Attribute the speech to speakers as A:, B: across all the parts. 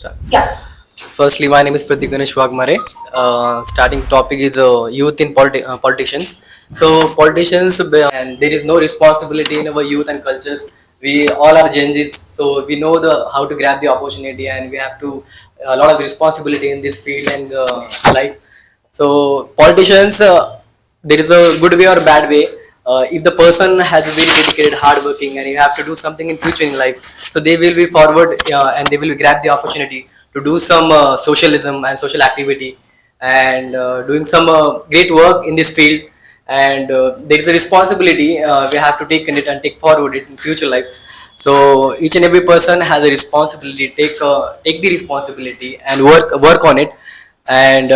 A: Start.
B: Yeah.
A: Firstly, my name is Pratik Ganesh Wagmare. Starting topic is youth in politicians. So politicians, and there is no responsibility in our youth and cultures. We all are Gen Zs, so we know the how to grab the opportunity, and we have to a lot of responsibility in this field and life. So politicians, there is a good way or bad way. If the person has been dedicated, hardworking, and you have to do something in future in life, so they will be forward and they will grab the opportunity to do some socialism and social activity and doing some great work in this field. And there is a responsibility we have to take in it and take forward it in future life. So each and every person has a responsibility. Take the responsibility and work on it. And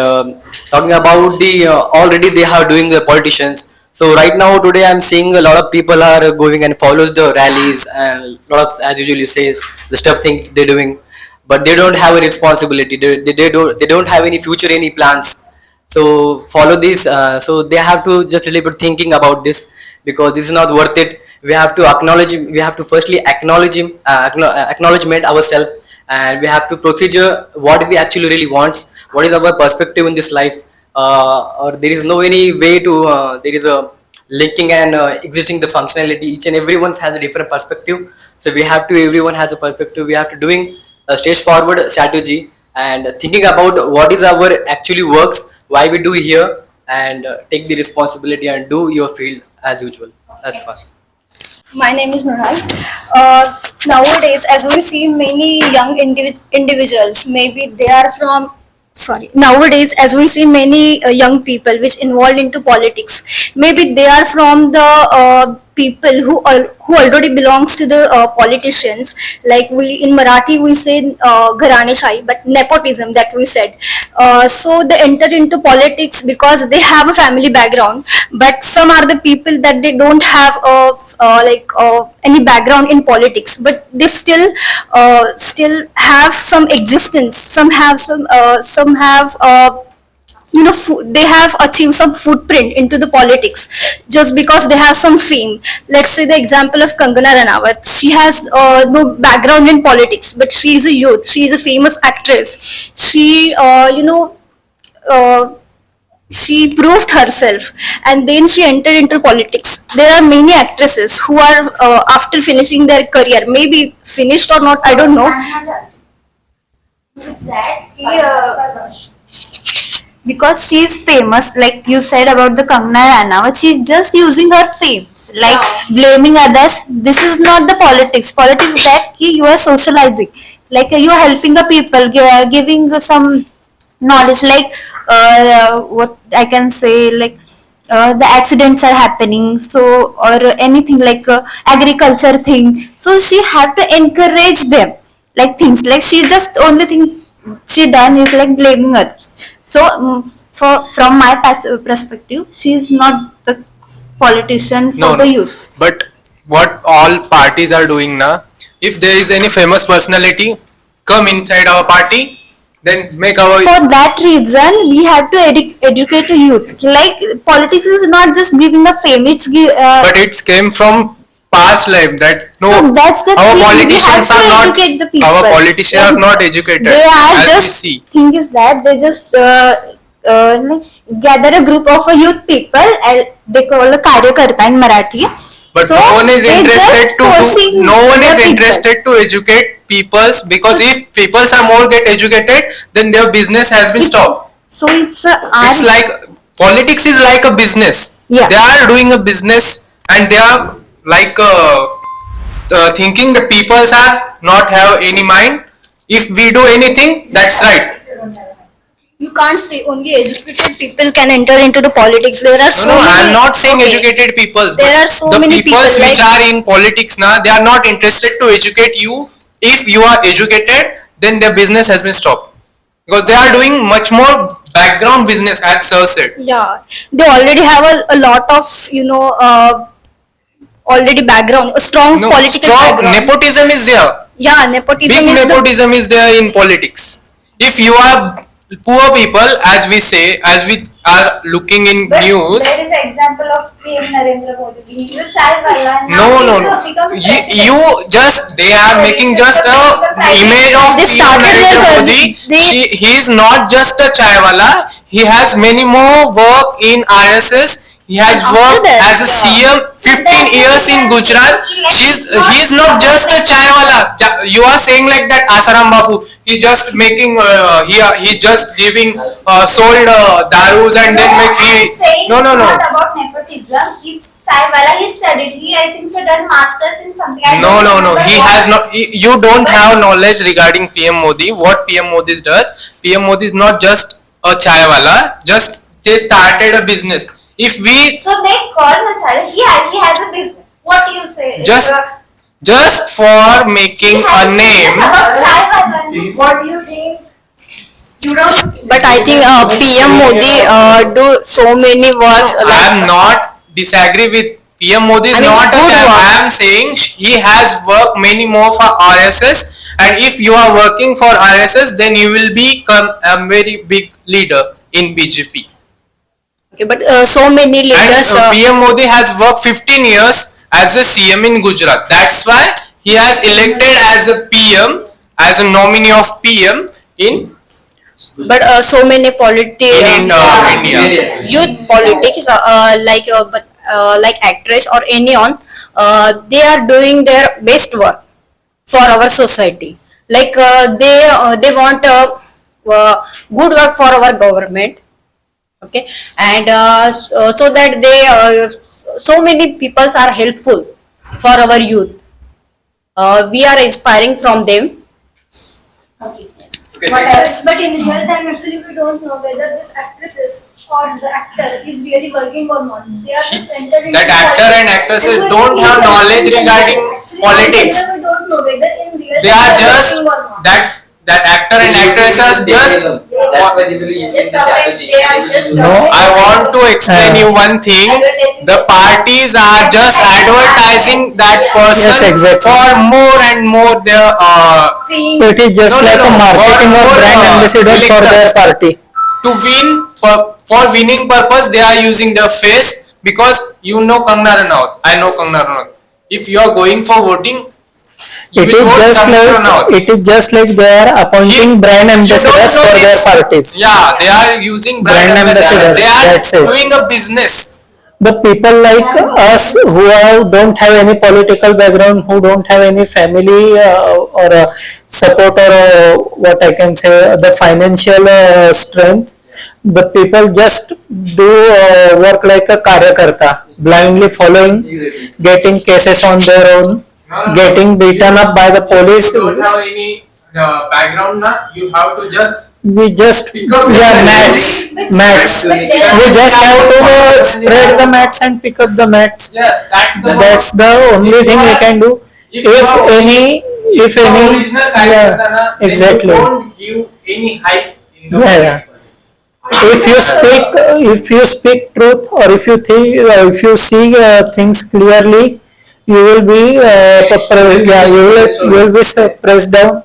A: talking about the already they are doing the politicians. So right now today I'm seeing a lot of people are going and follows the rallies and lot of, as usually you say, the stuff thing they're doing, but they don't have a responsibility. They don't have any future, any plans. So follow this. So they have to just a little bit thinking about this, because this is not worth it. We have to acknowledge. We have to firstly acknowledge him, acknowledgement ourselves, and we have to procedure what we actually really want. What is our perspective in this life? Or there is no any way to. There is a linking and existing the functionality. Each and everyone has a different perspective. So we have to. Everyone has a perspective. We have to doing a stage forward strategy and thinking about what is our actually works, why we do here, and take the responsibility and do your field as usual. As far.
B: My name is Murad. Nowadays, as we see many young individuals, maybe they are from nowadays as we see many young people which involved into politics, maybe they are from the people who already belongs to the politicians, like we in Marathi we say gharane shahi, but nepotism that we said. So they enter into politics because they have a family background, but some are the people that they don't have any background in politics, but they still have some existence. Some have they have achieved some footprint into the politics just because they have some fame. Let's say the example of Kangana Ranawat. She has no background in politics, but she is a youth. She is a famous actress. She proved herself, and then she entered into politics. There are many actresses who are after finishing their career, maybe finished or not, I don't know.
C: Because she is famous, like you said about the Kangana Ranaut, she is just using her fame, like blaming others. This is not the politics. Politics is that you are socializing, like you are helping the people, giving some knowledge, like what I can say, like the accidents are happening, so or anything like agriculture thing. So she have to encourage them, like things like she just only thing she done is like blaming others. So from my perspective, she is not the politician for the youth.
D: But what all parties are doing now, if there is any famous personality come inside our party, then make our.
C: For that reason, we have to educate the youth. Like politics is not just giving the fame;
D: but it came from past life that no,
C: so that's the
D: our
C: thing.
D: politicians are not.
C: Educate the people.
D: Our politicians are not educated.
C: They are
D: as
C: just.
D: we see.
C: Thing is that they just gather a group of youth people and they call a karyakarta in Marathi.
D: But
C: so
D: no one is interested to do, no one is interested to educate peoples, because if peoples are more get educated, then their business has been stopped.
C: So it's
D: like politics is like a business.
C: Yeah.
D: They are doing a business and they are like thinking the peoples are not have any mind. If we do anything, that's right.
B: You can't say only educated people can enter into the politics. There are so
D: no,
B: many.
D: I'm not saying educated peoples.
B: There are so
D: the
B: many
D: peoples
B: people
D: which are in politics now, they are not interested to educate you. If you are educated, then their business has been stopped, because they are doing much more background business, as Sir said.
B: Yeah, they already have a lot of already background, a strong political background.
D: Nepotism is there.
B: Yeah, nepotism
D: Big
B: is
D: nepotism is there in politics. If you are poor people, as we say, as we are looking in
C: But
D: news.
C: there is an example of PM Narendra Modi. He is a chai wala. And
D: No,
C: now
D: no,
C: he
D: no.
C: has become president.
D: You just, they are making just a image of
B: They
D: PM
B: started their
D: Narendra
B: career-
D: Modi. He is not just a chai wala. He has many more work in RSS. He has
B: After
D: worked
B: that,
D: as a CM 15 years in Gujarat. He is not just a chai wala. You are saying like that Asaram Babu. He just making he just giving sold darus and then
C: I'm
D: making.
C: saying
D: No, no,
C: it's
D: no.
C: not about nepotism. He's chai wala. He studied. He, I think, so done masters in something. I
D: No,
C: don't
D: no, no.
C: remember
D: He
C: what.
D: has not. You don't have knowledge regarding PM Modi. What PM Modi does? PM Modi is not just a chai wala. Just they started a business. If we
C: So they call him a chai. He has a business. What do you say?
D: just for making a name.
C: About chai wala. What do you think? You don't.
B: But I think PM Modi do so many works.
D: I am not disagree with PM Modi is
B: I mean,
D: not a
B: good
D: chai.
B: work.
D: I am saying he has worked many more for RSS, and if you are working for RSS, then you will become a very big leader in BJP.
B: Okay, but so many
D: And
B: leaders.
D: PM Modi has worked 15 years as a CM in Gujarat. That's why he has elected as a PM, as a nominee of PM in
B: But so many politics
D: India.
B: youth politics like actress or anyone they are doing their best work for our society, like they want good work for our government. Okay, and so that they so many peoples are helpful for our youth. We are inspiring from them.
C: But in real time, actually, we don't know whether this actresses or the actor is really working or not. They are just entered into
D: That actor and
C: politics.
D: actresses
C: And
D: don't
C: we-
D: have knowledge regarding
C: Actually,
D: politics.
C: We don't know whether in real
D: They
C: time
D: are
C: they
D: just
C: working or not.
D: that actor and actresses just.
A: That's why they will use
C: Just
A: the
C: sometimes
A: strategy.
C: they are just
D: No, I want to explain you one thing. The parties are just advertising that person
E: Yes, exactly.
D: for more and more their
E: So it is just
D: No,
E: like
D: no,
E: a
D: no.
E: marketing
D: For
E: or brand
D: more,
E: ambassador for their
D: electors.
E: party.
D: to win for winning purpose they are using their face, because you know Kangna Ranaut. I know Kangna Ranaut. If you are going for voting, you
E: It
D: will
E: is
D: vote
E: just
D: Kangna Ranaut.
E: like they are appointing brand ambassadors
D: know
E: for their
D: this.
E: parties.
D: Yeah, they are using brand
E: Brand
D: ambassadors.
E: ambassadors,
D: They are
E: that's it.
D: doing a business.
E: The people like us who don't have any political background, who don't have any family or support or what I can say, the financial strength, the people just do work like a karyakarta, blindly following, getting cases on their own, getting beaten up by the police.
D: You don't have any background, na? You have to just
E: We just mats. We just have to spread the mats and pick up the mats.
D: yes,
E: That's the only thing we can do. If any
D: original
E: yeah,
D: character, na, then
E: exactly.
D: you don't give any hype in the
E: Yeah. If you speak truth, or if you think, if you see things clearly, you will be you will be pressed down.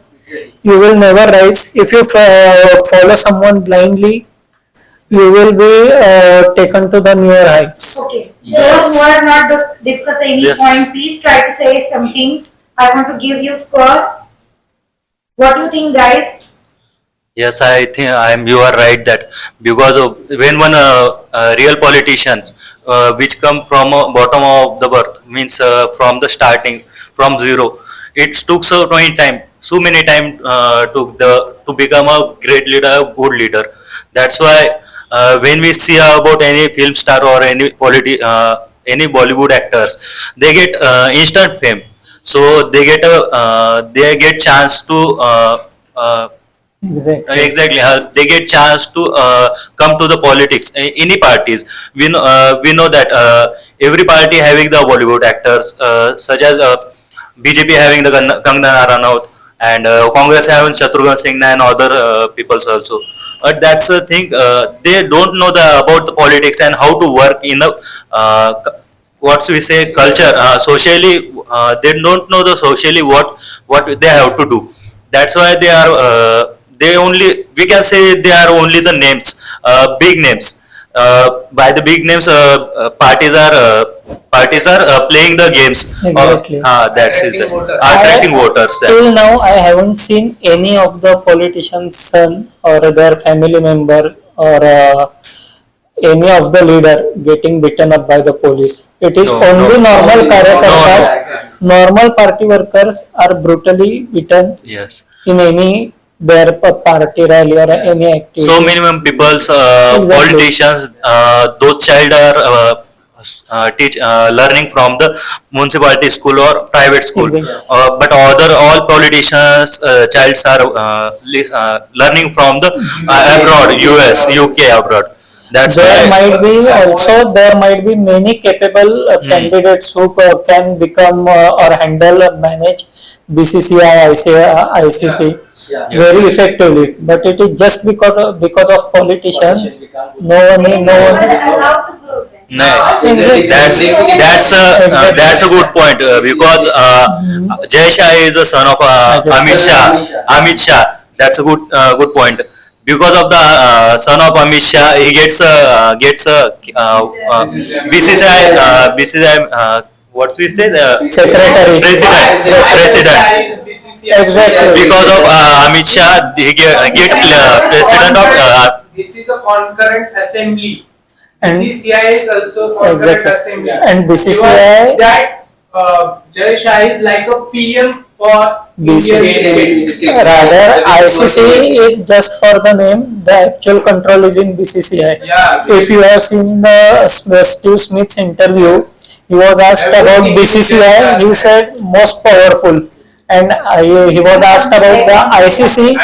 E: You will never rise. If you follow someone blindly, you will be taken to the newer heights.
C: Okay. Those who are not discuss any point, please try to say something. I want to give you score. What do you think, guys?
F: Yes, I think you are right that because of when one real politicians which come from bottom of the birth, means from the starting, from zero, it took so many time to become a great leader, a good leader. That's why when we see about any film star or any Bollywood actors, they get instant fame. So they get chance to
E: Exactly.
F: they get chance to come to the politics, any parties. We know that every party having the Bollywood actors, such as BJP having the Kangna Ranaut, and Congress having Shatrughan Singh and other peoples also. But that's the thing, they don't know about the politics and how to work in the what we say culture, socially. They don't know the socially what they have to do. That's why they only, we can say they are only the names, big names. by the big names, parties are playing the games.
E: Exactly.
F: That's it.
A: Attracting voters.
F: Attracting voters.
E: Till now, I haven't seen any of the politicians' son or their family member or any of the leader getting beaten up by the police. It is
F: No,
E: only
F: no.
E: normal karyakartas, normal party workers are brutally beaten
F: Yes.
E: in any their party rally or any activity.
F: So minimum people's
E: Exactly.
F: politicians, those child are learning from the municipality school or private school.
E: Exactly.
F: But other all politicians childs are learning from the abroad, US, UK abroad. That's
E: There
F: why.
E: might be also there might be many capable candidates who can become or handle or manage BCCI, ICC
A: Yeah.
E: very effectively. But it is just because of politicians. No one.
F: No,
E: Exactly.
F: that's a good point because Jay Shah is the son of Amit Shah. Amit Shah. That's a good point. Because of the son of Amit Shah, he gets BCCI. What we say?
E: Secretary.
F: President.
E: Exactly.
F: Because of Amit Shah, he get president of.
D: This is a concurrent assembly.
E: And-
D: BCCI is also concurrent
E: Exactly.
D: assembly.
E: And BCCI
D: That Jay Shah is like a PM for
E: BCCI. Rather, ICC is just for the name. The actual control is in BCCI.
D: Yeah.
E: If you have seen the Steve Smith's interview, he was asked about BCCI. He said most powerful, and he was asked about the ICC.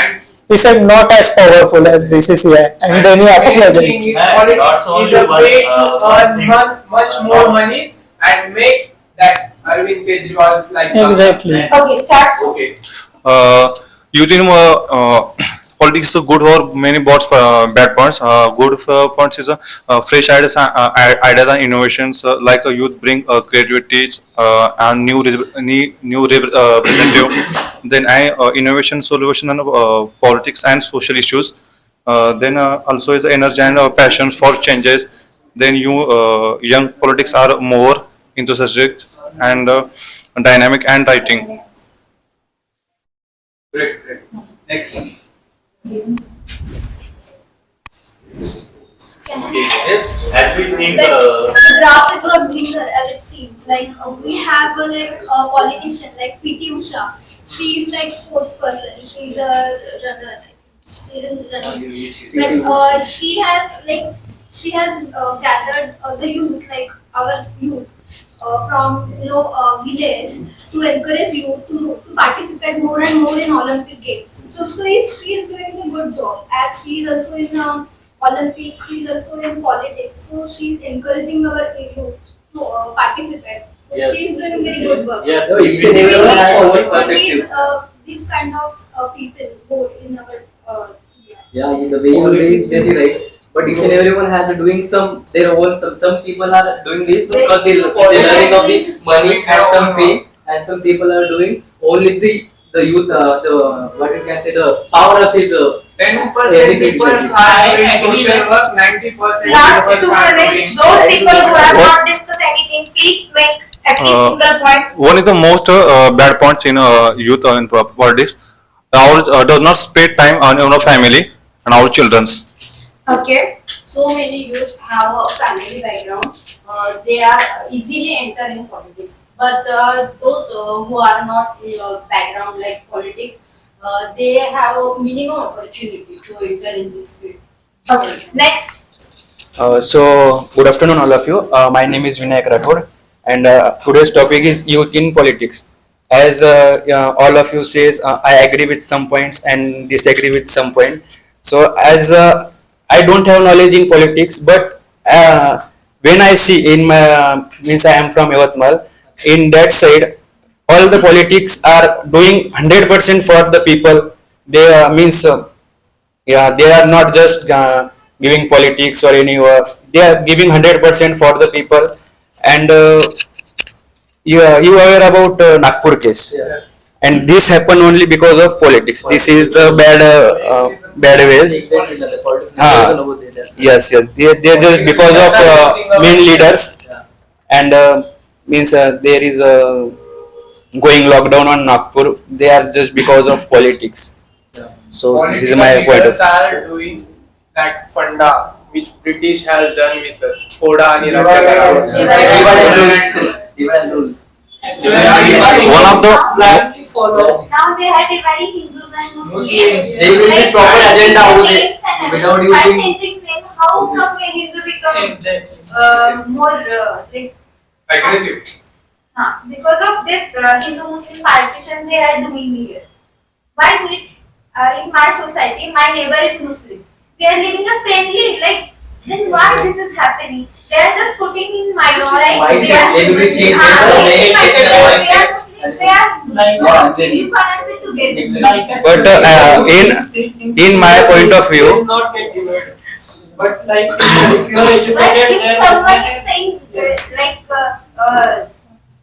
E: He said not as powerful as BCCI, and then he apologized.
F: That's
D: Is
F: only
D: a
F: one,
D: way to earn
F: thing.
D: much more monies and make that Arvind Kejriwal's like.
E: Exactly.
C: Okay, start.
F: Okay.
G: Youth in politics is good or many bad points. Good points is fresh ideas and innovations like youth bring creativity and new representative. Then innovation, solution and politics and social issues. Then also is energy and passions for changes. Then young politics are more enthusiastic and dynamic and writing.
D: Great. Next.
F: As we think,
B: The grass is not greener as it seems. Like we have a politician like PT Usha. She is like sports person. She's a runner. She's a runner. But she has gathered the youth, like our youth, from village to encourage youth to participate more and more in Olympic games. So she's doing a good job. As she is also in Olympics, she is also in politics. So she's encouraging our youth to participate. So
A: Yes.
B: she's doing very good work.
A: Yes, so each and everyone has their own perspective.
B: These kind of people more in our
A: Yeah, the way you read is very right. But each and everyone has doing their own. Some people are doing this because they're learning of the money and some fame, and some people are doing only the youth, the what you can say, the power of his.
D: 10% people are doing social work, 90%
C: Last
D: people
C: 2
D: are
C: minutes.
D: doing.
C: Those people who have not discussed anything, please make at least single point.
G: One is the most bad points in youth in politics. Our does not spend time on our family and our children's.
C: Okay.
H: So many youth have a family background. They are easily enter in politics. But those who are not background like politics, they have a minimum opportunity to enter in this field.
C: Okay. Next.
I: So, good afternoon, all of you. My name is Vinay Rathod, and today's topic is youth in politics. As all of you says, I agree with some points and disagree with some point. So, as I don't have knowledge in politics, but when I see in my means I am from Yavatmal, in that side, all the politics are doing 100% for the people. They yeah, they are not just giving politics or any work. They are giving 100% for the people. And you are aware about Nagpur case.
A: Yes.
I: And this happened only because of politics. This is the bad ways.
A: Exactly, the politics
I: Ah.
A: doesn't over there.
I: Yes, yes. They're just because of main leaders, and means there is a going lockdown on Nagpur. They are just because of politics. So this is my point of
D: Leaders are doing that funda which British has done with us. Foda and
G: One of the
C: Now they are dividing Hindus and Muslims.
A: They will be proper agenda over there. Without
C: By
A: using
C: changing name, how come a Hindu become more like
D: aggressive.
C: because of this Hindu-Muslim partition they are doing here. Why do it? In my society, my neighbor is Muslim. We are living a friendly, like, then why this is happening? They are just putting in mind, like, they are
A: Everything changes.
C: Muslim, they are Muslim. You cannot be together.
I: but in my point of view,
E: not get divided. But like if you are
C: But
E: educated,
C: if
E: then
C: someone
E: this
C: is
E: is
C: saying,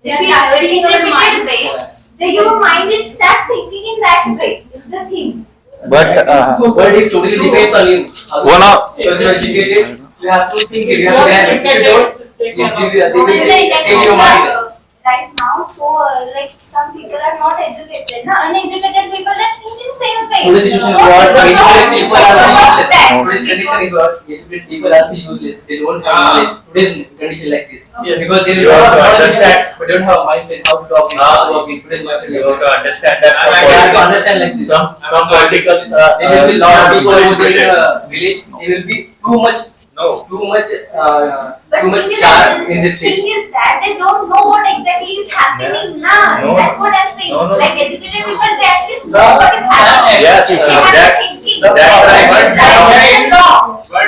C: if you are very limited ways, then your mind is start thinking in that way. Is the thing.
I: but
A: But it totally depends on you.
G: one of
A: Because you are educated, you have to think.
E: if
A: You
E: you
A: have
E: are
A: to have, if you
E: educated,
A: don't,
E: take
A: they
E: care
A: will
E: of
A: they will
C: And the
A: take
C: elections
A: your mind.
C: are right now, so like some people are not educated. Now uneducated people are thinking same way.
A: Today's situation is
C: So
A: what
C: because
A: educated
C: of-
A: people are
C: because of
A: useless.
C: that,
A: Today's condition is what educated people are so useless. They don't have knowledge. Today's condition like this.
E: Yes.
A: Because they
F: You
A: don't
F: have
A: have
F: to
A: knowledge
F: understand.
A: that we don't have mindset how to talk in, how to work in today's mindset.
F: You have to understand that
A: I have to understand like this.
F: some politicals are
A: There will be lot of people over there in
F: educated.
A: the village. There will be too much
F: No.
C: But
A: too much
C: thing is
A: sharp in this
C: thing
A: thing.
C: is that they don't know what exactly is happening now.
F: No.
C: That's what I'm saying.
F: No, no.
C: Like educated people, they at least know what is happening.
F: Yes,
C: They have
F: that's-
C: thinking.
F: that's right.
C: What is right and wrong.
D: But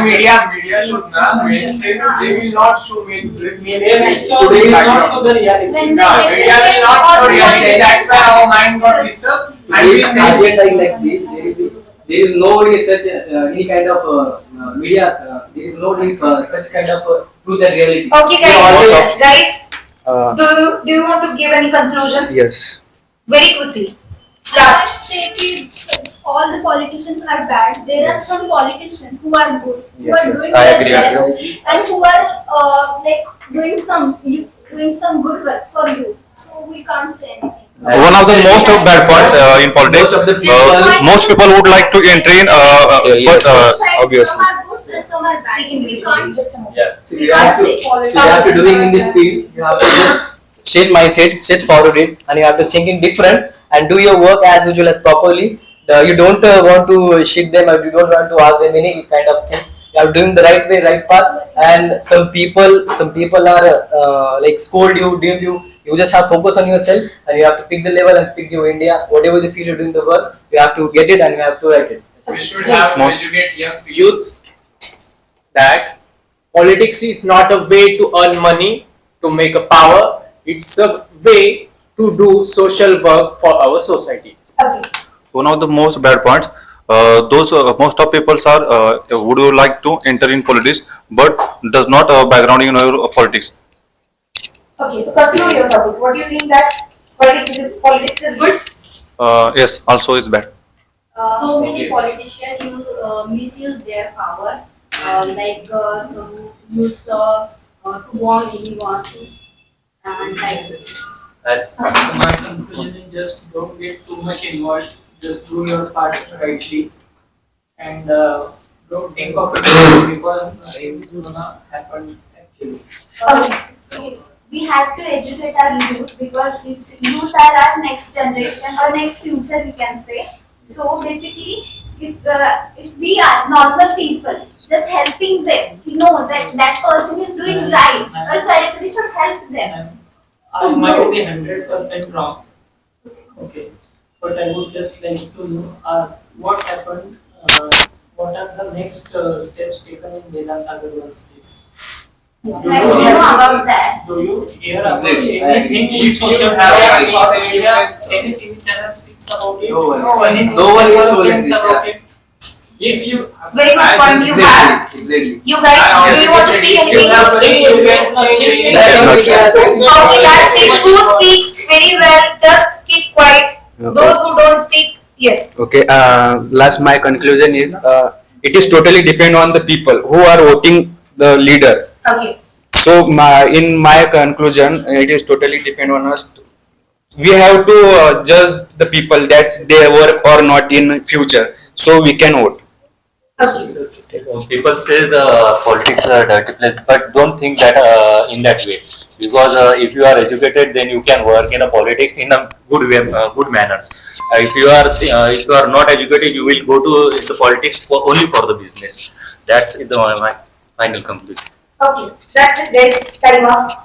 D: media should not mainstream. They will not show mainstream.
E: they will not show the reality.
C: When the
D: Media will not show reality. That's why our mind got disturbed. And we
A: Today's
D: say
A: agenda is like this. There is no any such any kind of media. There is no such kind of truth and reality.
C: Okay,
A: They always-
C: guys.
I: uh,
C: Do you want to give any conclusion?
I: yes.
C: Very quickly.
B: Last say all the politicians are bad. There are some politicians who are good, who
I: Yes,
B: are
I: yes,
B: doing
I: I
B: their
I: agree with
B: best, and who are like doing some good work for you. So we can't say anything.
G: one of the most bad points in politics.
A: Most of the people-
G: Most people would like to enter in.
I: yes, yes.
B: Sides,
I: obviously.
B: some are good and some are bad. So we can't
F: Yes.
A: So
B: we
A: you have
B: can't
A: to,
B: say
A: so you have to doing in this field. You have to just straight mindset, straight forward it, and you have to thinking different and do your work as usual as properly. You don't want to shit them, or you don't want to ask them any kind of things. You are doing the right way, right path. And some people are like scold you, deem you. You just have focus on yourself, and you have to pick the level and pick your India. Whatever you feel you're doing the work, you have to get it and you have to write it.
D: we should have to educate young youth that politics is not a way to earn money, to make a power. It's a way to do social work for our society.
C: Okay.
G: One of the most bad points. Those most of people are would you like to enter in politics, but does not background in politics.
C: Okay, so conclude your topic. What do you think that politics is good?
G: Yes, also is bad.
H: So many politicians misuse their power, like some use to warn anyone, and like this.
F: That's
E: My conclusion is just don't get too much involved. Just do your part rightly, and don't think of it because it's gonna happen actually.
C: Okay. We have to educate our youth because it's youth are our next generation or next future, we can say. So basically, if we are normal people, just helping them, you know that person is doing right, or correct, we should help them.
E: I might be 100% wrong. Okay, but I would just like to ask what happened. What are the next steps taken in Vedanta Agarwal's case?
C: I don't know about that.
E: Do you hear about
A: Exactly.
E: anything in
D: If you
E: social
D: have
E: media or
D: anything,
E: media?
D: you
E: Any TV channel speaks about it?
A: No one.
E: Any
A: No one is
E: newspaper
A: so like
E: thinks
A: this,
E: about
A: yeah.
E: it?
D: If you
C: Very good point you have.
A: Exactly.
C: You guys, do you want to speak anything?
E: You have seen, you guys nothing.
C: Okay, that's it. Who speaks very well, just keep quiet.
I: Okay.
C: Those who don't speak, yes.
I: Okay. Last, my conclusion is it is totally depend on the people who are voting the leader.
H: Okay.
I: So in my conclusion, it is totally depend on us. We have to judge the people that they work or not in future, so we can vote.
F: People say the politics are dirty place, but don't think that in that way. Because if you are educated, then you can work in a politics in a good way, good manners. If you are not educated, you will go to the politics only for the business. That's my final conclusion.
H: Okay, that's it, guys. Time up.